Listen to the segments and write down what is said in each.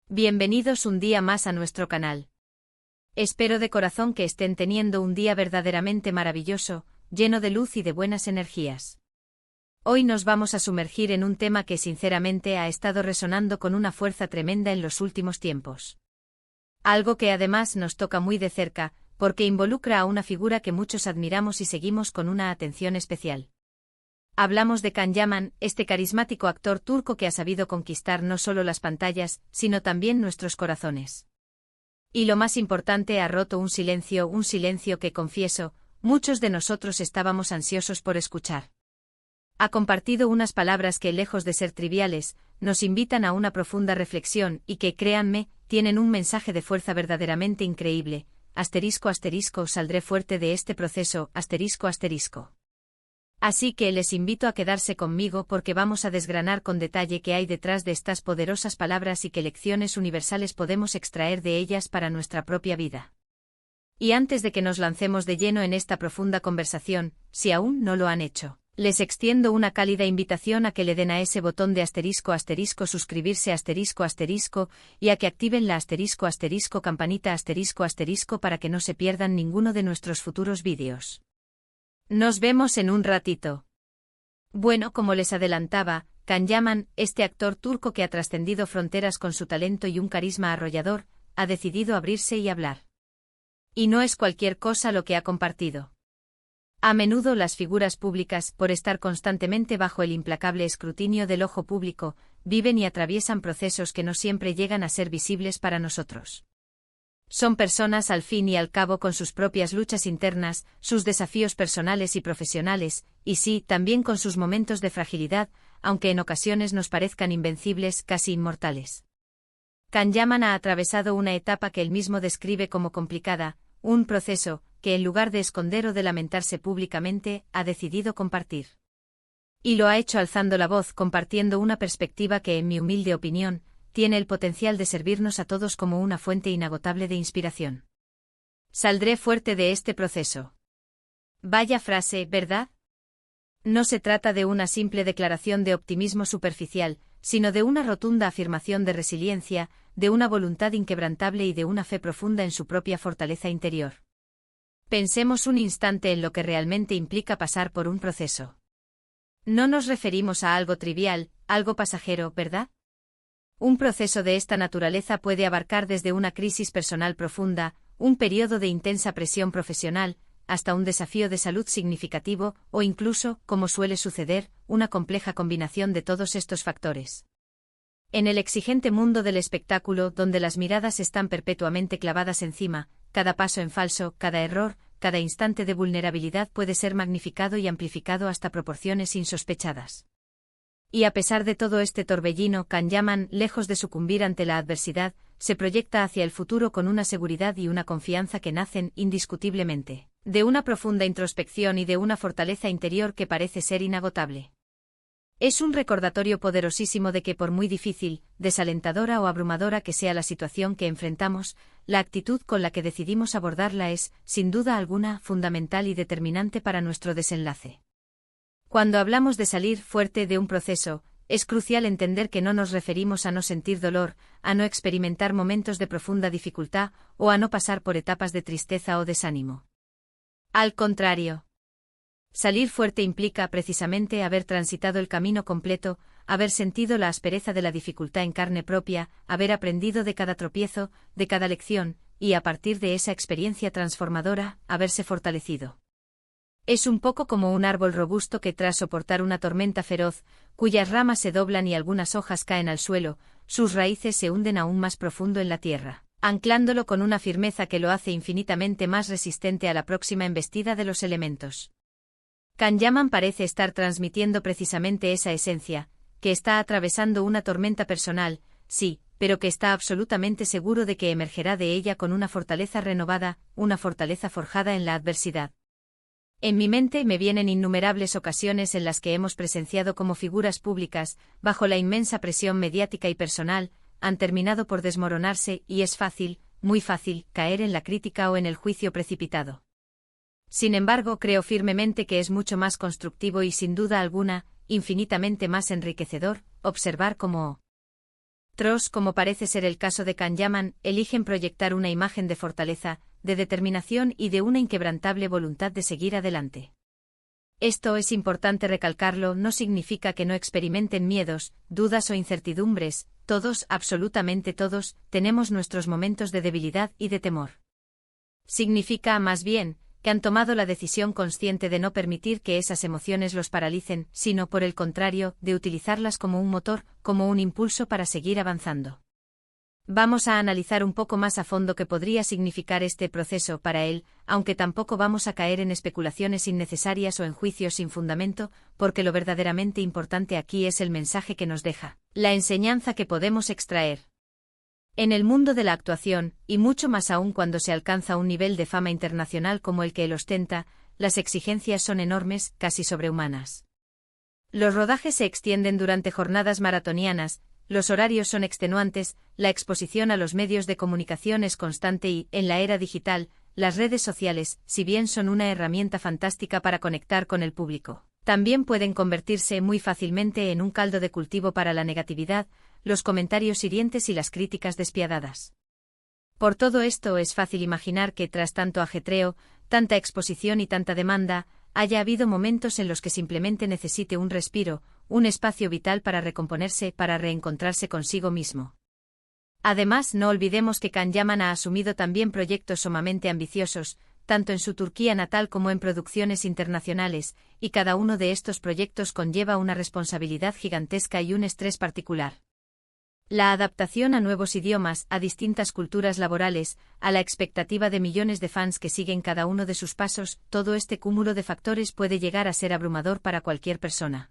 Bienvenidos un día más a nuestro canal. Espero de corazón que estén teniendo un día verdaderamente maravilloso, lleno de luz y de buenas energías. Hoy nos vamos a sumergir en un tema que sinceramente ha estado resonando con una fuerza tremenda en los últimos tiempos. Algo que además nos toca muy de cerca, porque involucra a una figura que muchos admiramos y seguimos con una atención especial. Hablamos de Can Yaman, este carismático actor turco que ha sabido conquistar no solo las pantallas, sino también nuestros corazones. Y lo más importante, ha roto un silencio que, confieso, muchos de nosotros estábamos ansiosos por escuchar. Ha compartido unas palabras que, lejos de ser triviales, nos invitan a una profunda reflexión y que, créanme, tienen un mensaje de fuerza verdaderamente increíble. ***, saldré fuerte de este proceso, ***. Así que les invito a quedarse conmigo porque vamos a desgranar con detalle qué hay detrás de estas poderosas palabras y qué lecciones universales podemos extraer de ellas para nuestra propia vida. Y antes de que nos lancemos de lleno en esta profunda conversación, si aún no lo han hecho, les extiendo una cálida invitación a que le den a ese botón de * suscribirse * y a que activen la * campanita * para que no se pierdan ninguno de nuestros futuros vídeos. Nos vemos en un ratito. Bueno, como les adelantaba, Can Yaman, este actor turco que ha trascendido fronteras con su talento y un carisma arrollador, ha decidido abrirse y hablar. Y no es cualquier cosa lo que ha compartido. A menudo las figuras públicas, por estar constantemente bajo el implacable escrutinio del ojo público, viven y atraviesan procesos que no siempre llegan a ser visibles para nosotros. Son personas al fin y al cabo con sus propias luchas internas, sus desafíos personales y profesionales, y sí, también con sus momentos de fragilidad, aunque en ocasiones nos parezcan invencibles, casi inmortales. Can Yaman ha atravesado una etapa que él mismo describe como complicada, un proceso que en lugar de esconder o de lamentarse públicamente, ha decidido compartir. Y lo ha hecho alzando la voz, compartiendo una perspectiva que, en mi humilde opinión, tiene el potencial de servirnos a todos como una fuente inagotable de inspiración. Saldré fuerte de este proceso. Vaya frase, ¿verdad? No se trata de una simple declaración de optimismo superficial, sino de una rotunda afirmación de resiliencia, de una voluntad inquebrantable y de una fe profunda en su propia fortaleza interior. Pensemos un instante en lo que realmente implica pasar por un proceso. No nos referimos a algo trivial, algo pasajero, ¿verdad? Un proceso de esta naturaleza puede abarcar desde una crisis personal profunda, un periodo de intensa presión profesional, hasta un desafío de salud significativo, o incluso, como suele suceder, una compleja combinación de todos estos factores. En el exigente mundo del espectáculo, donde las miradas están perpetuamente clavadas encima, cada paso en falso, cada error, cada instante de vulnerabilidad puede ser magnificado y amplificado hasta proporciones insospechadas. Y a pesar de todo este torbellino, Can Yaman, lejos de sucumbir ante la adversidad, se proyecta hacia el futuro con una seguridad y una confianza que nacen, indiscutiblemente, de una profunda introspección y de una fortaleza interior que parece ser inagotable. Es un recordatorio poderosísimo de que por muy difícil, desalentadora o abrumadora que sea la situación que enfrentamos, la actitud con la que decidimos abordarla es, sin duda alguna, fundamental y determinante para nuestro desenlace. Cuando hablamos de salir fuerte de un proceso, es crucial entender que no nos referimos a no sentir dolor, a no experimentar momentos de profunda dificultad o a no pasar por etapas de tristeza o desánimo. Al contrario, salir fuerte implica precisamente haber transitado el camino completo, haber sentido la aspereza de la dificultad en carne propia, haber aprendido de cada tropiezo, de cada lección, y a partir de esa experiencia transformadora, haberse fortalecido. Es un poco como un árbol robusto que tras soportar una tormenta feroz, cuyas ramas se doblan y algunas hojas caen al suelo, sus raíces se hunden aún más profundo en la tierra, anclándolo con una firmeza que lo hace infinitamente más resistente a la próxima embestida de los elementos. Can Yaman parece estar transmitiendo precisamente esa esencia, que está atravesando una tormenta personal, sí, pero que está absolutamente seguro de que emergerá de ella con una fortaleza renovada, una fortaleza forjada en la adversidad. En mi mente me vienen innumerables ocasiones en las que hemos presenciado cómo figuras públicas, bajo la inmensa presión mediática y personal, han terminado por desmoronarse y es fácil, muy fácil, caer en la crítica o en el juicio precipitado. Sin embargo, creo firmemente que es mucho más constructivo y sin duda alguna, infinitamente más enriquecedor, observar cómo Otros, como parece ser el caso de Kanyaman, eligen proyectar una imagen de fortaleza, de determinación y de una inquebrantable voluntad de seguir adelante. Esto es importante recalcarlo, no significa que no experimenten miedos, dudas o incertidumbres, todos, absolutamente todos, tenemos nuestros momentos de debilidad y de temor. Significa, más bien, que han tomado la decisión consciente de no permitir que esas emociones los paralicen, sino por el contrario, de utilizarlas como un motor, como un impulso para seguir avanzando. Vamos a analizar un poco más a fondo qué podría significar este proceso para él, aunque tampoco vamos a caer en especulaciones innecesarias o en juicios sin fundamento, porque lo verdaderamente importante aquí es el mensaje que nos deja, la enseñanza que podemos extraer. En el mundo de la actuación, y mucho más aún cuando se alcanza un nivel de fama internacional como el que él ostenta, las exigencias son enormes, casi sobrehumanas. Los rodajes se extienden durante jornadas maratonianas, los horarios son extenuantes, la exposición a los medios de comunicación es constante y, en la era digital, las redes sociales, si bien son una herramienta fantástica para conectar con el público, también pueden convertirse muy fácilmente en un caldo de cultivo para la negatividad, los comentarios hirientes y las críticas despiadadas. Por todo esto es fácil imaginar que tras tanto ajetreo, tanta exposición y tanta demanda, haya habido momentos en los que simplemente necesite un respiro, un espacio vital para recomponerse, para reencontrarse consigo mismo. Además, no olvidemos que Kanyaman ha asumido también proyectos sumamente ambiciosos, tanto en su Turquía natal como en producciones internacionales, y cada uno de estos proyectos conlleva una responsabilidad gigantesca y un estrés particular. La adaptación a nuevos idiomas, a distintas culturas laborales, a la expectativa de millones de fans que siguen cada uno de sus pasos, todo este cúmulo de factores puede llegar a ser abrumador para cualquier persona.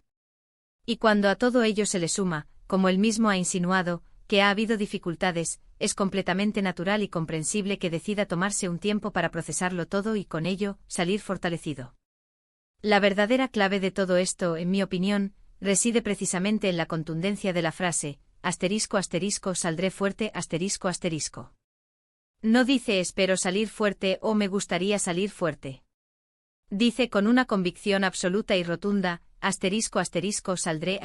Y cuando a todo ello se le suma, como él mismo ha insinuado, que ha habido dificultades, es completamente natural y comprensible que decida tomarse un tiempo para procesarlo todo y con ello, salir fortalecido. La verdadera clave de todo esto, en mi opinión, reside precisamente en la contundencia de la frase, saldré fuerte, No dice espero salir fuerte o me gustaría salir fuerte. Dice con una convicción absoluta y rotunda, saldré.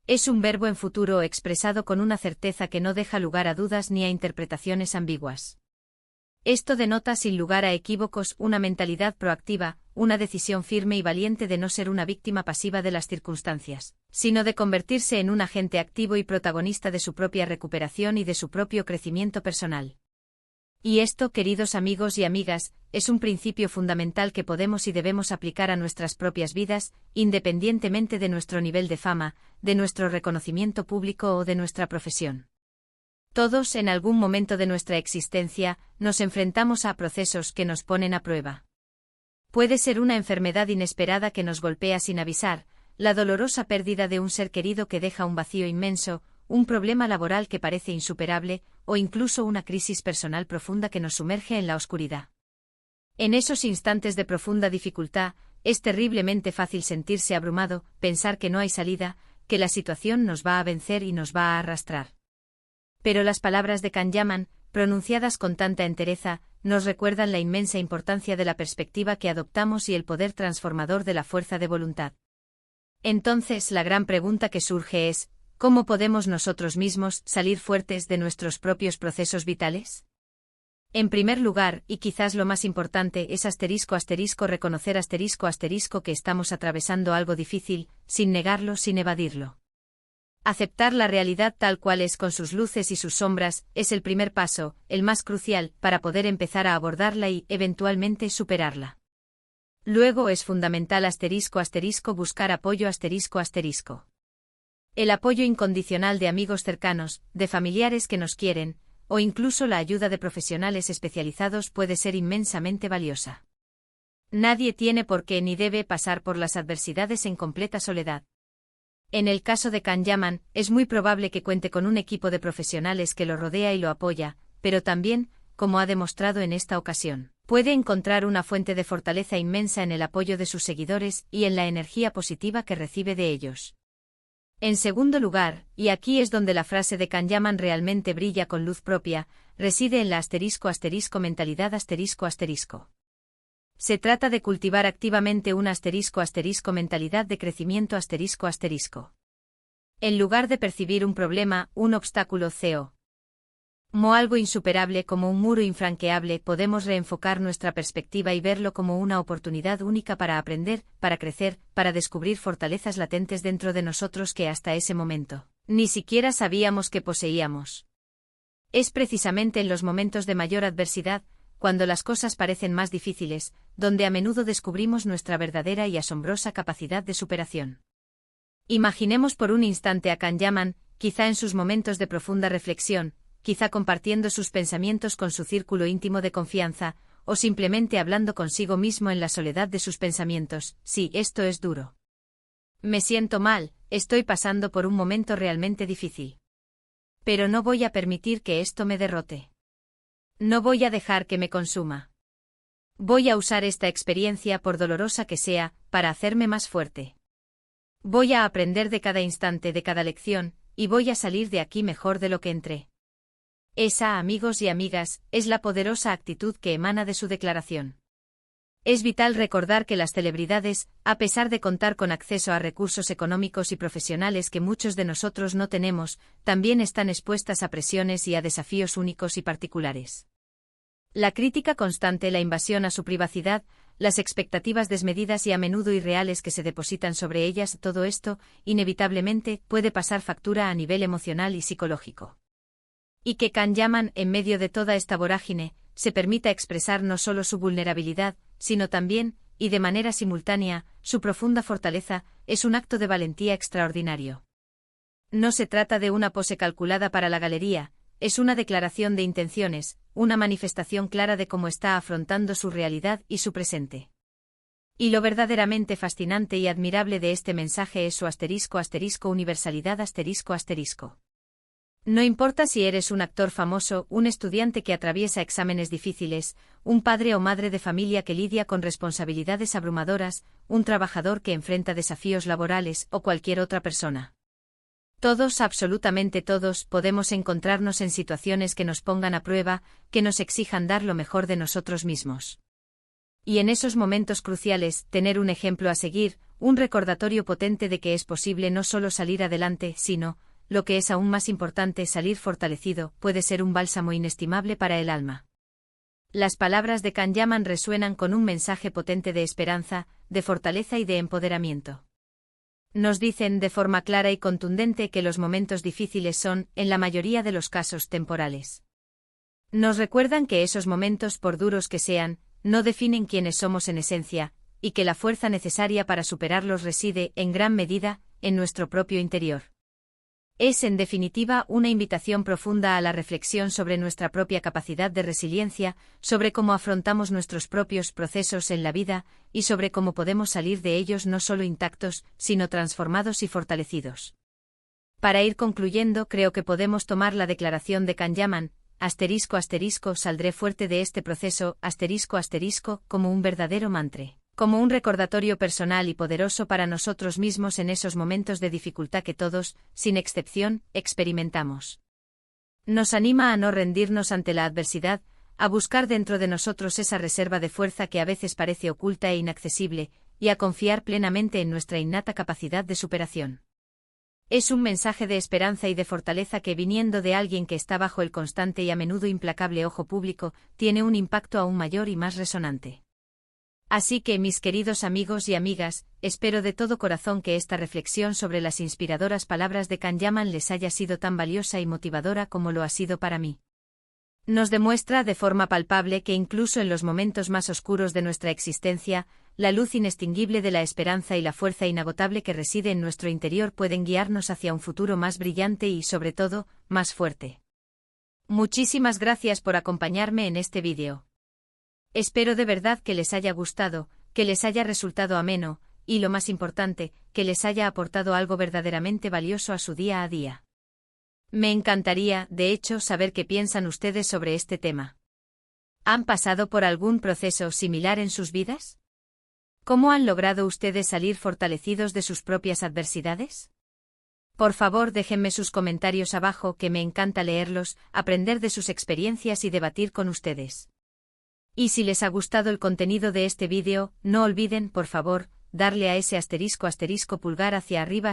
Es un verbo en futuro expresado con una certeza que no deja lugar a dudas ni a interpretaciones ambiguas. Esto denota sin lugar a equívocos una mentalidad proactiva, una decisión firme y valiente de no ser una víctima pasiva de las circunstancias, sino de convertirse en un agente activo y protagonista de su propia recuperación y de su propio crecimiento personal. Y esto, queridos amigos y amigas, es un principio fundamental que podemos y debemos aplicar a nuestras propias vidas, independientemente de nuestro nivel de fama, de nuestro reconocimiento público o de nuestra profesión. Todos, en algún momento de nuestra existencia, nos enfrentamos a procesos que nos ponen a prueba. Puede ser una enfermedad inesperada que nos golpea sin avisar, la dolorosa pérdida de un ser querido que deja un vacío inmenso, un problema laboral que parece insuperable, o incluso una crisis personal profunda que nos sumerge en la oscuridad. En esos instantes de profunda dificultad, es terriblemente fácil sentirse abrumado, pensar que no hay salida, que la situación nos va a vencer y nos va a arrastrar. Pero las palabras de Kanyaman, pronunciadas con tanta entereza, nos recuerdan la inmensa importancia de la perspectiva que adoptamos y el poder transformador de la fuerza de voluntad. Entonces, la gran pregunta que surge es, ¿cómo podemos nosotros mismos salir fuertes de nuestros propios procesos vitales? En primer lugar, y quizás lo más importante, es reconocer que estamos atravesando algo difícil, sin negarlo, sin evadirlo. Aceptar la realidad tal cual es con sus luces y sus sombras, es el primer paso, el más crucial, para poder empezar a abordarla y, eventualmente, superarla. Luego es fundamental buscar apoyo El apoyo incondicional de amigos cercanos, de familiares que nos quieren, o incluso la ayuda de profesionales especializados puede ser inmensamente valiosa. Nadie tiene por qué ni debe pasar por las adversidades en completa soledad. En el caso de Kanyaman, es muy probable que cuente con un equipo de profesionales que lo rodea y lo apoya, pero también, como ha demostrado en esta ocasión, puede encontrar una fuente de fortaleza inmensa en el apoyo de sus seguidores y en la energía positiva que recibe de ellos. En segundo lugar, y aquí es donde la frase de Kanyaman realmente brilla con luz propia, reside en la mentalidad Se trata de cultivar activamente una mentalidad de crecimiento En lugar de percibir un problema, un obstáculo como algo insuperable, como un muro infranqueable, podemos reenfocar nuestra perspectiva y verlo como una oportunidad única para aprender, para crecer, para descubrir fortalezas latentes dentro de nosotros que hasta ese momento ni siquiera sabíamos que poseíamos. Es precisamente en los momentos de mayor adversidad, cuando las cosas parecen más difíciles, donde a menudo descubrimos nuestra verdadera y asombrosa capacidad de superación. Imaginemos por un instante a Kanyaman, quizá en sus momentos de profunda reflexión, quizá compartiendo sus pensamientos con su círculo íntimo de confianza, o simplemente hablando consigo mismo en la soledad de sus pensamientos. Sí, esto es duro. Me siento mal, estoy pasando por un momento realmente difícil. Pero no voy a permitir que esto me derrote. No voy a dejar que me consuma. Voy a usar esta experiencia, por dolorosa que sea, para hacerme más fuerte. Voy a aprender de cada instante, de cada lección, y voy a salir de aquí mejor de lo que entré. Esa, amigos y amigas, es la poderosa actitud que emana de su declaración. Es vital recordar que las celebridades, a pesar de contar con acceso a recursos económicos y profesionales que muchos de nosotros no tenemos, también están expuestas a presiones y a desafíos únicos y particulares. La crítica constante, la invasión a su privacidad, las expectativas desmedidas y a menudo irreales que se depositan sobre ellas, todo esto, inevitablemente, puede pasar factura a nivel emocional y psicológico. Y que Kanyaman, en medio de toda esta vorágine, se permita expresar no solo su vulnerabilidad, sino también, y de manera simultánea, su profunda fortaleza, es un acto de valentía extraordinario. No se trata de una pose calculada para la galería, es una declaración de intenciones, una manifestación clara de cómo está afrontando su realidad y su presente. Y lo verdaderamente fascinante y admirable de este mensaje es su **universalidad **. No importa si eres un actor famoso, un estudiante que atraviesa exámenes difíciles, un padre o madre de familia que lidia con responsabilidades abrumadoras, un trabajador que enfrenta desafíos laborales o cualquier otra persona. Todos, absolutamente todos, podemos encontrarnos en situaciones que nos pongan a prueba, que nos exijan dar lo mejor de nosotros mismos. Y en esos momentos cruciales, tener un ejemplo a seguir, un recordatorio potente de que es posible no solo salir adelante, sino, lo que es aún más importante, salir fortalecido, puede ser un bálsamo inestimable para el alma. Las palabras de Kanyaman resuenan con un mensaje potente de esperanza, de fortaleza y de empoderamiento. Nos dicen de forma clara y contundente que los momentos difíciles son, en la mayoría de los casos, temporales. Nos recuerdan que esos momentos, por duros que sean, no definen quiénes somos en esencia, y que la fuerza necesaria para superarlos reside, en gran medida, en nuestro propio interior. Es, en definitiva, una invitación profunda a la reflexión sobre nuestra propia capacidad de resiliencia, sobre cómo afrontamos nuestros propios procesos en la vida, y sobre cómo podemos salir de ellos no solo intactos, sino transformados y fortalecidos. Para ir concluyendo, creo que podemos tomar la declaración de Kanyaman, **, saldré fuerte de este proceso, **, como un verdadero mantra. Como un recordatorio personal y poderoso para nosotros mismos en esos momentos de dificultad que todos, sin excepción, experimentamos. Nos anima a no rendirnos ante la adversidad, a buscar dentro de nosotros esa reserva de fuerza que a veces parece oculta e inaccesible, y a confiar plenamente en nuestra innata capacidad de superación. Es un mensaje de esperanza y de fortaleza que, viniendo de alguien que está bajo el constante y a menudo implacable ojo público, tiene un impacto aún mayor y más resonante. Así que, mis queridos amigos y amigas, espero de todo corazón que esta reflexión sobre las inspiradoras palabras de Kanyaman les haya sido tan valiosa y motivadora como lo ha sido para mí. Nos demuestra de forma palpable que incluso en los momentos más oscuros de nuestra existencia, la luz inextinguible de la esperanza y la fuerza inagotable que reside en nuestro interior pueden guiarnos hacia un futuro más brillante y, sobre todo, más fuerte. Muchísimas gracias por acompañarme en este vídeo. Espero de verdad que les haya gustado, que les haya resultado ameno, y lo más importante, que les haya aportado algo verdaderamente valioso a su día a día. Me encantaría, de hecho, saber qué piensan ustedes sobre este tema. ¿Han pasado por algún proceso similar en sus vidas? ¿Cómo han logrado ustedes salir fortalecidos de sus propias adversidades? Por favor, déjenme sus comentarios abajo, que me encanta leerlos, aprender de sus experiencias y debatir con ustedes. Y si les ha gustado el contenido de este vídeo, no olviden, por favor, darle a ese pulgar hacia arriba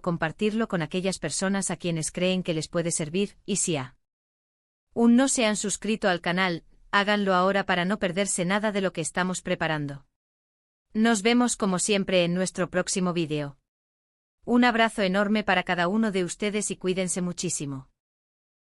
compartirlo con aquellas personas a quienes creen que les puede servir, y si aún no se han suscrito al canal, háganlo ahora para no perderse nada de lo que estamos preparando. Nos vemos como siempre en nuestro próximo vídeo. Un abrazo enorme para cada uno de ustedes y cuídense muchísimo.